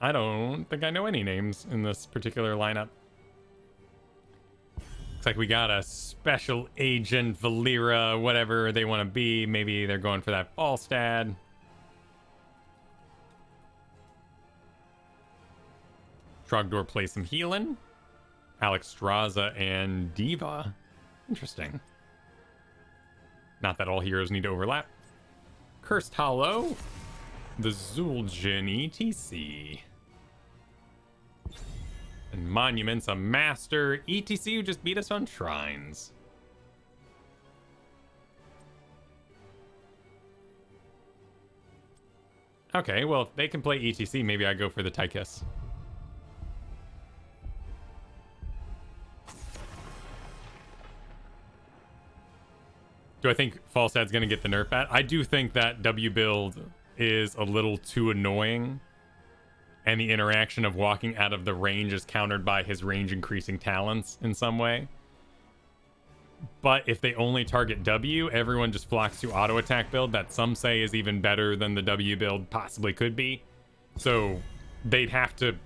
I don't think I know any names in this particular lineup. Looks like we got a special agent, Valera, whatever they want to be. Maybe they're going for that Falstad. Trogdor plays some healing. Alex Straza and Diva. Interesting. Not that all heroes need to overlap. Cursed Hollow. The Zul'jin ETC. And Monuments, a Master. ETC who just beat us on Shrines. Okay, well, if they can play ETC, maybe I go for the Tychus. Do I think Falstad's going to get the nerf at? I do think that W build is a little too annoying. And the interaction of walking out of the range is countered by his range increasing talents in some way. But if they only target W, everyone just flocks to auto attack build that some say is even better than the W build possibly could be. So they'd have to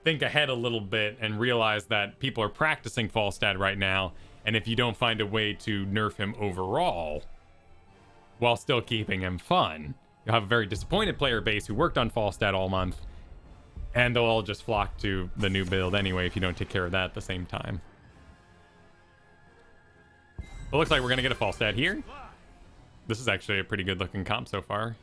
think ahead a little bit and realize that people are practicing Falstad right now. And if you don't find a way to nerf him overall, while still keeping him fun, you'll have a very disappointed player base who worked on Falstad all month, and they'll all just flock to the new build anyway if you don't take care of that at the same time. It looks like we're going to get a Falstad here. This is actually a pretty good looking comp so far.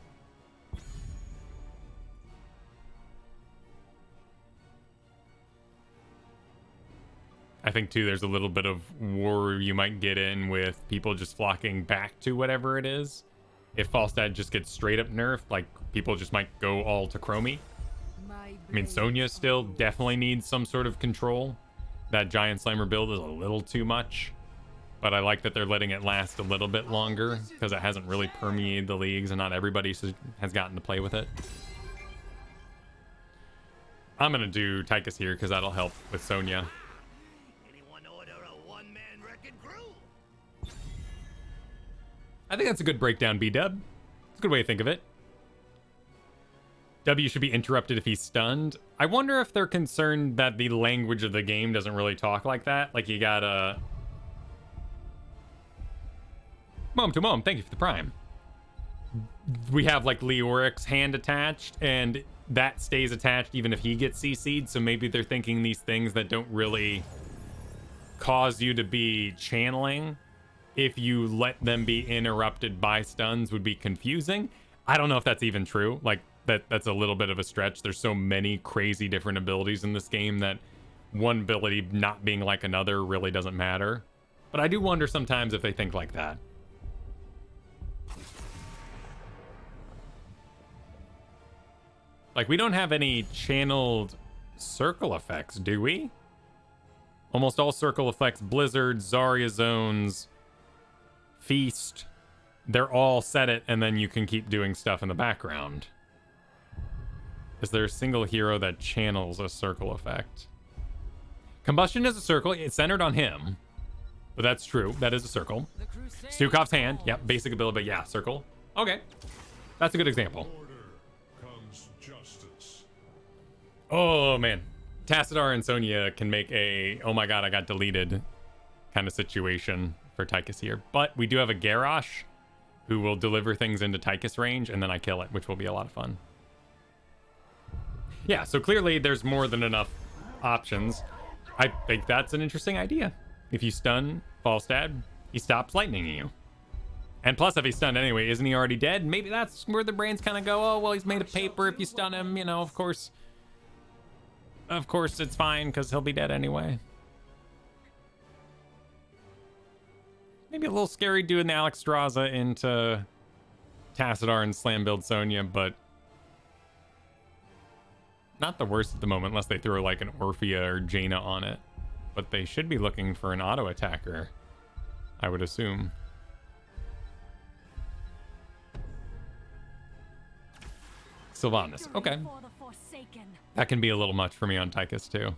I think, too, there's a little bit of war you might get in with people just flocking back to whatever it is. If Falstad just gets straight up nerfed, like, people just might go all to Chromie. I mean, Sonya still definitely needs some sort of control. That Giant Slimer build is a little too much. But I like that they're letting it last a little bit longer, because it hasn't really permeated the leagues, and not everybody has gotten to play with it. I'm going to do Tychus here, because that'll help with Sonya. I think that's a good breakdown, B-Dub. It's a good way to think of it. W should be interrupted if he's stunned. I wonder if they're concerned that the language of the game doesn't really talk like that. Like, you gotta... Mom to mom, thank you for the prime. We have, like, Leoric's hand attached, and that stays attached even if he gets CC'd, so maybe they're thinking these things that don't really cause you to be channeling, if you let them be interrupted by stuns, would be confusing. I don't know if that's even true. Like, that's a little bit of a stretch. There's so many crazy different abilities in this game that one ability not being like another really doesn't matter. But I do wonder sometimes if they think like that. Like, we don't have any channeled circle effects, do we? Almost all circle effects, Blizzard, Zarya Zones, Feast, they're all set it, and then you can keep doing stuff in the background. Is there a single hero that channels a circle effect? Combustion is a circle. It's centered on him. But that's true. That is a circle. Stukov's hand. Yep, basic ability, but yeah, circle. Okay. That's a good example. Oh, man. Tassadar and Sonya can make a, oh my god, I got deleted kind of situation for Tychus here. But we do have a Garrosh who will deliver things into Tychus range, and then I kill it, which will be a lot of fun. Yeah, so clearly there's more than enough options. I think that's an interesting idea. If you stun Falstad, he stops lightninging you. And plus, if he's stunned anyway, isn't he already dead? Maybe that's where the brains kind of go, oh, well, he's made of paper. If you stun him, you know, of course it's fine, because he'll be dead anyway. Maybe a little scary doing the Alex Straza into Tassadar and slam build Sonya, but not the worst at the moment, unless they throw like an Orphea or Jaina on it. But they should be looking for an auto attacker, I would assume. Sylvanas, okay. That can be a little much for me on Tychus too.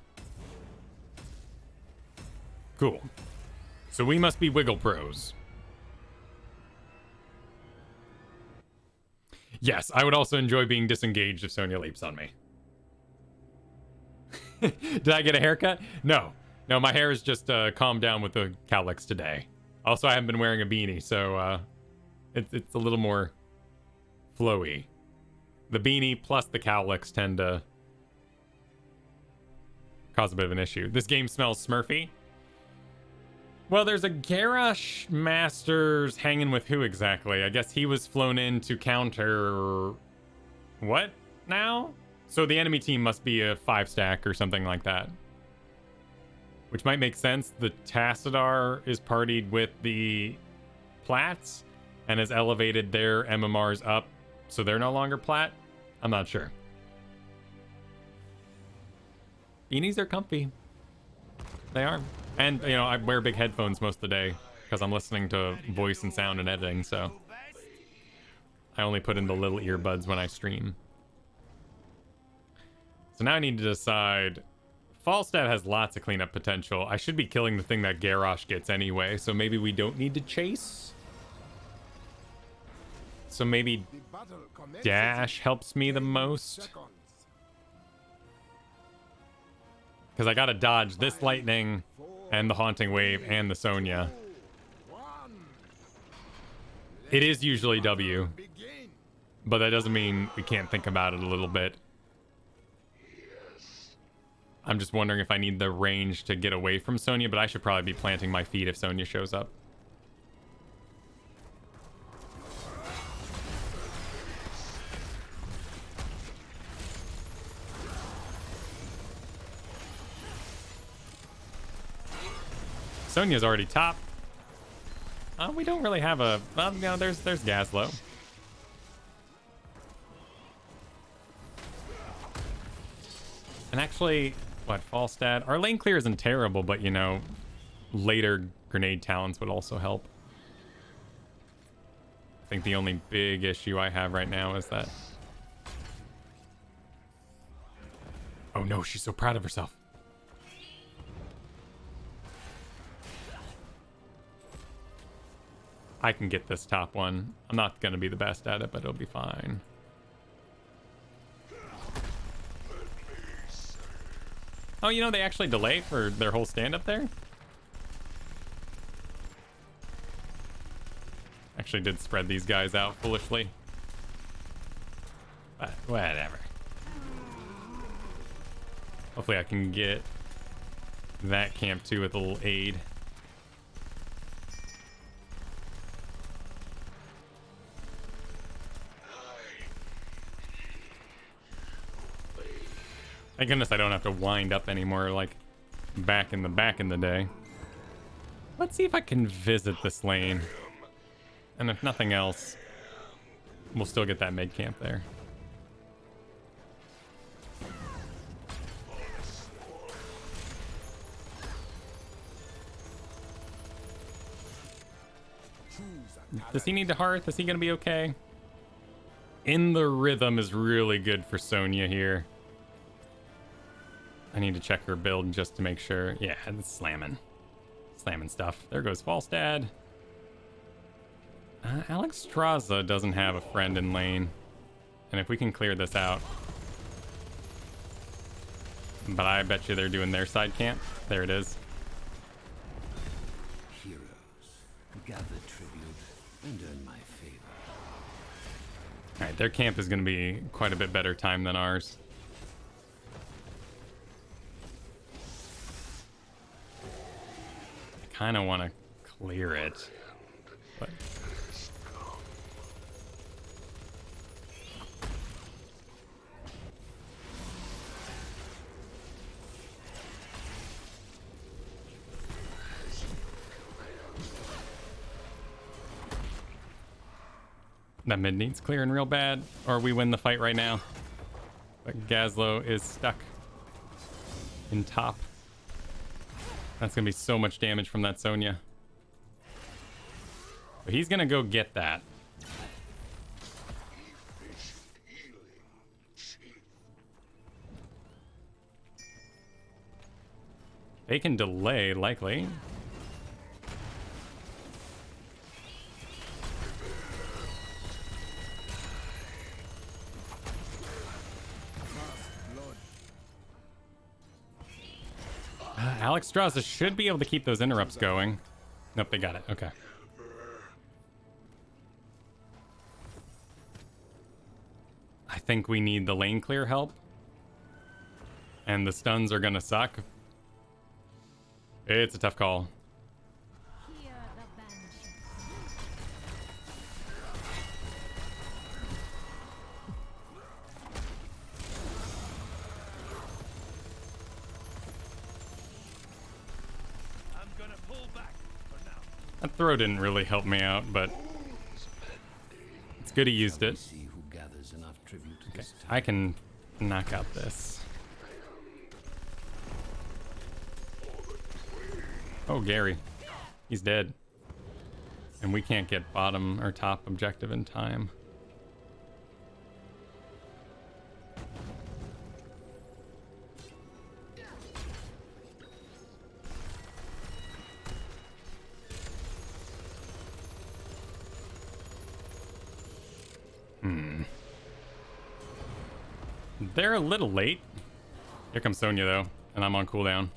Cool. So we must be Wiggle pros. Yes, I would also enjoy being disengaged if Sonya leaps on me. Did I get a haircut? No. No, my hair is just calmed down with the cowlicks today. Also, I haven't been wearing a beanie, so it's a little more flowy. The beanie plus the cowlicks tend to cause a bit of an issue. This game smells Smurfy. Well, there's a Garrosh Masters hanging with who exactly? I guess he was flown in to counter... What now? So the enemy team must be a 5-stack or something like that. Which might make sense. The Tassadar is partied with the Plats and has elevated their MMRs up, so they're no longer Plat? I'm not sure. Beanies are comfy. They are. And, you know, I wear big headphones most of the day because I'm listening to voice and sound and editing, so I only put in the little earbuds when I stream. So now I need to decide. Falstad has lots of cleanup potential. I should be killing the thing that Garrosh gets anyway, so maybe we don't need to chase. So maybe Dash helps me the most. Because I gotta dodge this lightning and the Haunting Wave and the Sonya. It is usually W, but that doesn't mean we can't think about it a little bit. I'm just wondering if I need the range to get away from Sonya, but I should probably be planting my feet if Sonya shows up. Sonya's already top. We don't really have a... Well, no, there's Gazlowe. And actually, what, Falstad? Our lane clear isn't terrible, but, you know, later grenade talents would also help. I think the only big issue I have right now is that... Oh no, she's so proud of herself. I can get this top one. I'm not going to be the best at it, but it'll be fine. Oh, you know, they actually delay for their whole stand up there? Actually did spread these guys out foolishly. But whatever. Hopefully I can get that camp too with a little aid. Thank goodness I don't have to wind up anymore like back in the day. Let's see if I can visit this lane. And if nothing else, we'll still get that mid camp there. Does he need to hearth? Is he gonna be okay? In the Rhythm is really good for Sonya here. I need to check her build just to make sure. Yeah, it's slamming. Slamming stuff. There goes Falstad. Alex Straza doesn't have a friend in lane. And if we can clear this out. But I bet you they're doing their side camp. There it is. Heroes, gather tribute and earn my favor. Alright, their camp is going to be quite a bit better time than ours. Kind of want to clear it, but that mid needs clearing real bad, or we win the fight right now. But Gazlowe is stuck in top. That's gonna be so much damage from that Sonya. But he's gonna go get that. They can delay, likely. Alex Strauss should be able to keep those interrupts going. Nope, they got it. Okay. I think we need the lane clear help. And the stuns are gonna suck. It's a tough call. That throw didn't really help me out, but it's good he used it. Okay, I can knock out this. Oh, Gary. He's dead. And we can't get bottom or top objective in time. They're a little late. Here comes Sonya, though, and I'm on cooldown.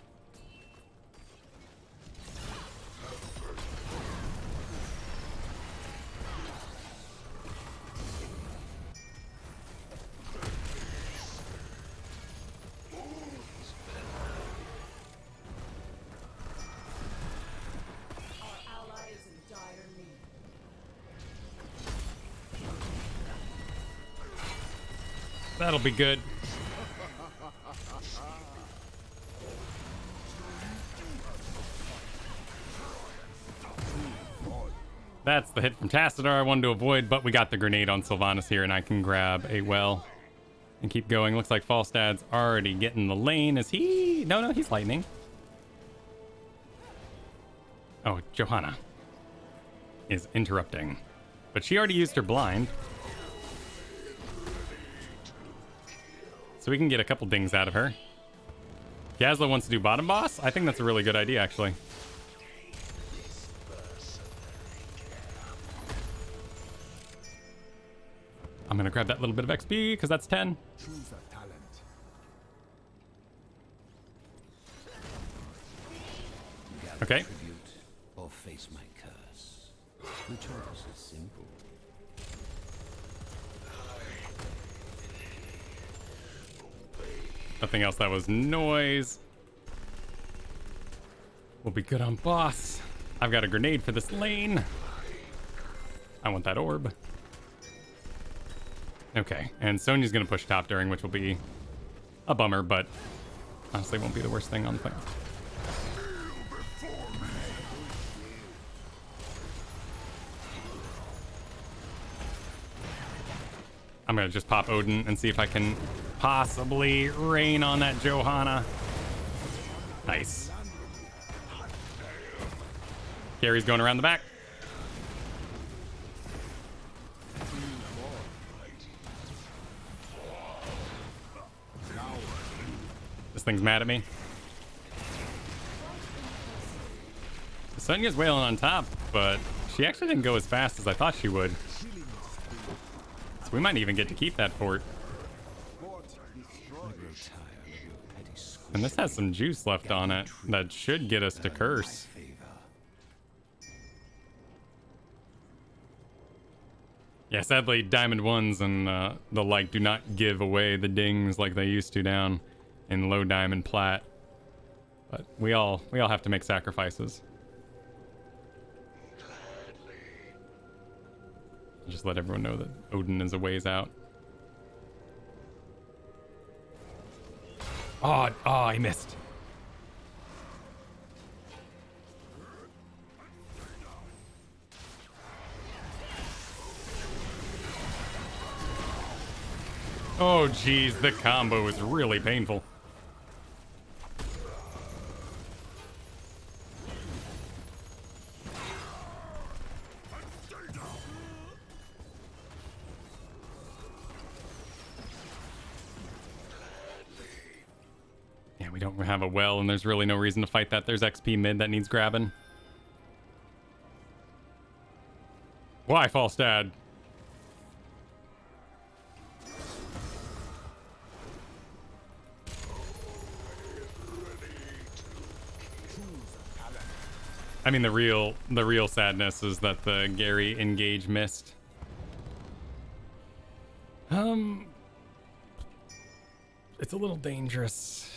That'll be good. That's the hit from Tassadar I wanted to avoid, but we got the grenade on Sylvanas here, and I can grab a well and keep going. Looks like Falstad's already getting the lane. Is he? No, he's lightning. Oh, Johanna is interrupting, but she already used her blind. So we can get a couple dings out of her. Gazla wants to do bottom boss. I think that's a really good idea, actually. I'm gonna grab that little bit of XP because that's 10. Okay. Or face my curse. The choice is simple. Nothing else that was noise. We'll be good on boss. I've got a grenade for this lane. I want that orb. Okay, and Sonya's gonna push top during, which will be a bummer, but honestly won't be the worst thing on the planet. I'm gonna just pop Odin and see if I can possibly rain on that Johanna. Nice. Gary's going around the back. This thing's mad at me. Sonya's wailing on top, but she actually didn't go as fast as I thought she would. So we might even get to keep that fort. And this has some juice left on it that should get us to curse. Yeah, sadly, Diamond 1s and the like do not give away the dings like they used to down in low Diamond Plat. But we all have to make sacrifices. Just let everyone know that Odin is a ways out. Oh, he missed. Oh, geez, the combo is really painful. Yeah, we don't have a well, and there's really no reason to fight that. There's XP mid that needs grabbing. Why, Falstad? I mean, the real sadness is that the Gary engage missed. It's a little dangerous.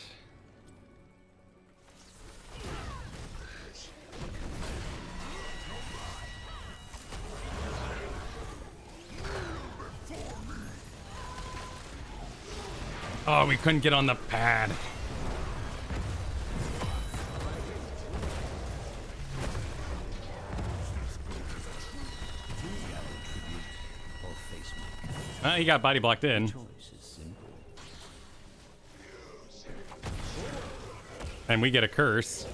Oh, we couldn't get on the pad. He got body blocked in. And we get a curse.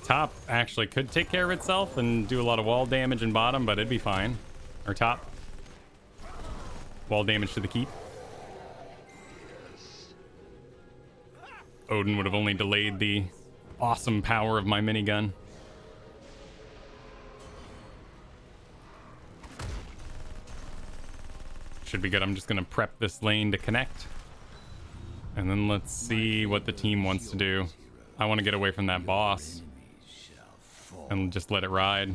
Top actually could take care of itself and do a lot of wall damage in bottom, but it'd be fine. Or top. Wall damage to the keep. Odin would have only delayed the awesome power of my minigun. Should be good. I'm just going to prep this lane to connect. And then let's see what the team wants to do. I want to get away from that boss. And just let it ride.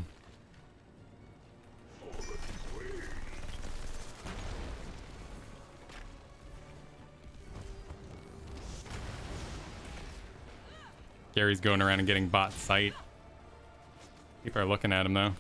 Gary's going around and getting bot sight. People are looking at him though.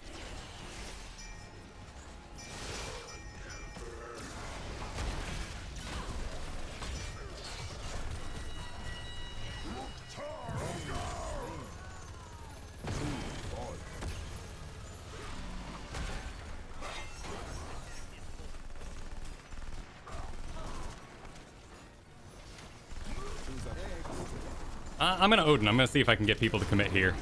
I'm gonna Odin. I'm gonna see if I can get people to commit here.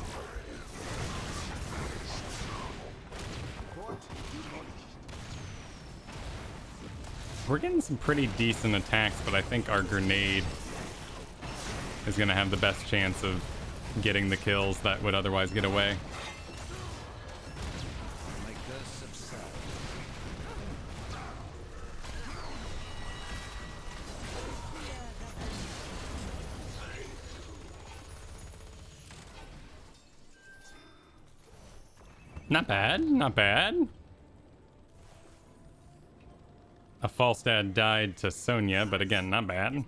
We're getting some pretty decent attacks, but I think our grenade is gonna have the best chance of getting the kills that would otherwise get away. Not bad, not bad. A false dad died to Sonya, but again, not bad.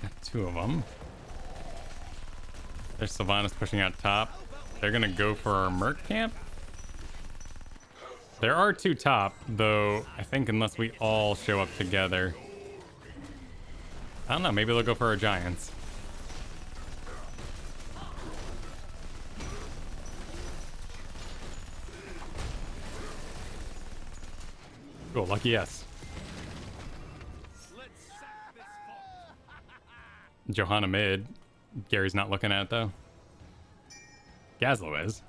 Got two of them. There's Sylvanas pushing out top. They're gonna go for our Merc camp. There are two top, though I think unless we all show up together. I don't know, maybe they'll go for our giants. Cool, lucky yes. Johanna mid. Gary's not looking at it though. Gazlo is.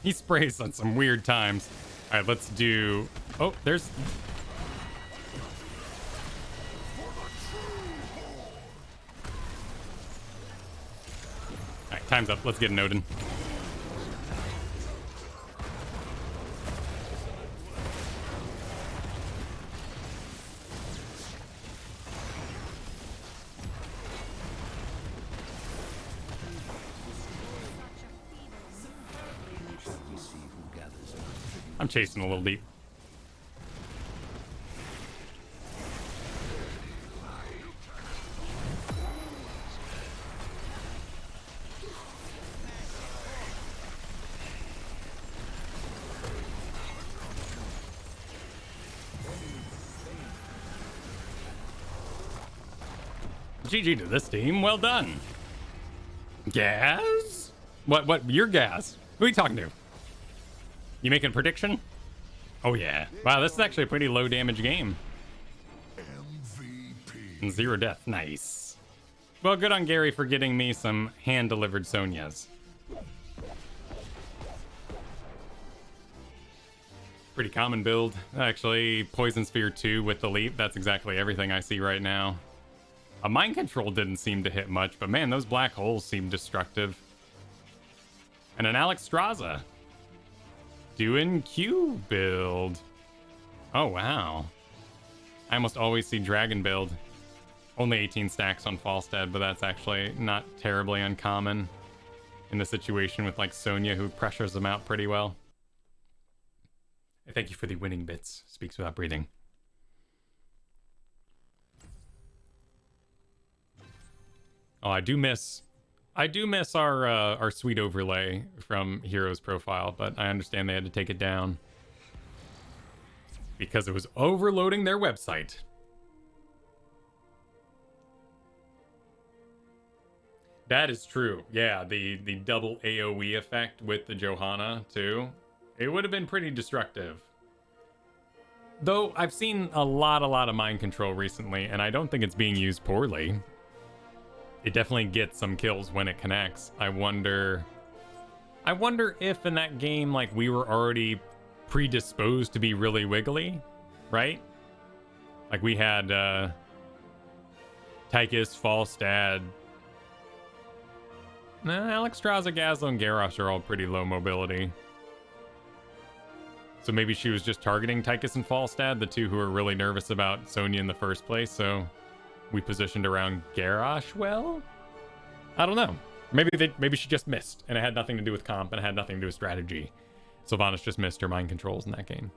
He sprays on some weird times. All right, let's do... Oh, there's... All right, time's up. Let's get an Odin. I'm chasing a little deep. GG to this team. Well done. Gas? What? You're Gas. Who are you talking to? You making a prediction? Oh yeah. Wow, this is actually a pretty low damage game. MVP. And 0 death. Nice. Well, good on Gary for getting me some hand-delivered Sonyas. Pretty common build. Actually, Poison Sphere 2 with the Leap. That's exactly everything I see right now. A Mind Control didn't seem to hit much, but man, those black holes seem destructive. And an Alex Straza. Doing Q build. Oh, wow. I almost always see Dragon build. Only 18 stacks on Falstad, but that's actually not terribly uncommon in the situation with like Sonya, who pressures them out pretty well. Thank you for the winning bits. Speaks without breathing. Oh, I do miss our sweet overlay from Hero's profile, but I understand they had to take it down because it was overloading their website. That is true. Yeah, the double AoE effect with the Johanna too. It would have been pretty destructive. Though I've seen a lot of mind control recently, and I don't think it's being used poorly. It definitely gets some kills when it connects. I wonder if in that game, like, we were already predisposed to be really wiggly, right? Like we had Tychus, Falstad. Alex Straza, Gazlo, and Garrosh are all pretty low mobility. So maybe she was just targeting Tychus and Falstad, the two who were really nervous about Sonya in the first place, so we positioned around Garrosh well? I don't know. Maybe she just missed, and it had nothing to do with comp, and it had nothing to do with strategy. Sylvanas just missed her mind controls in that game.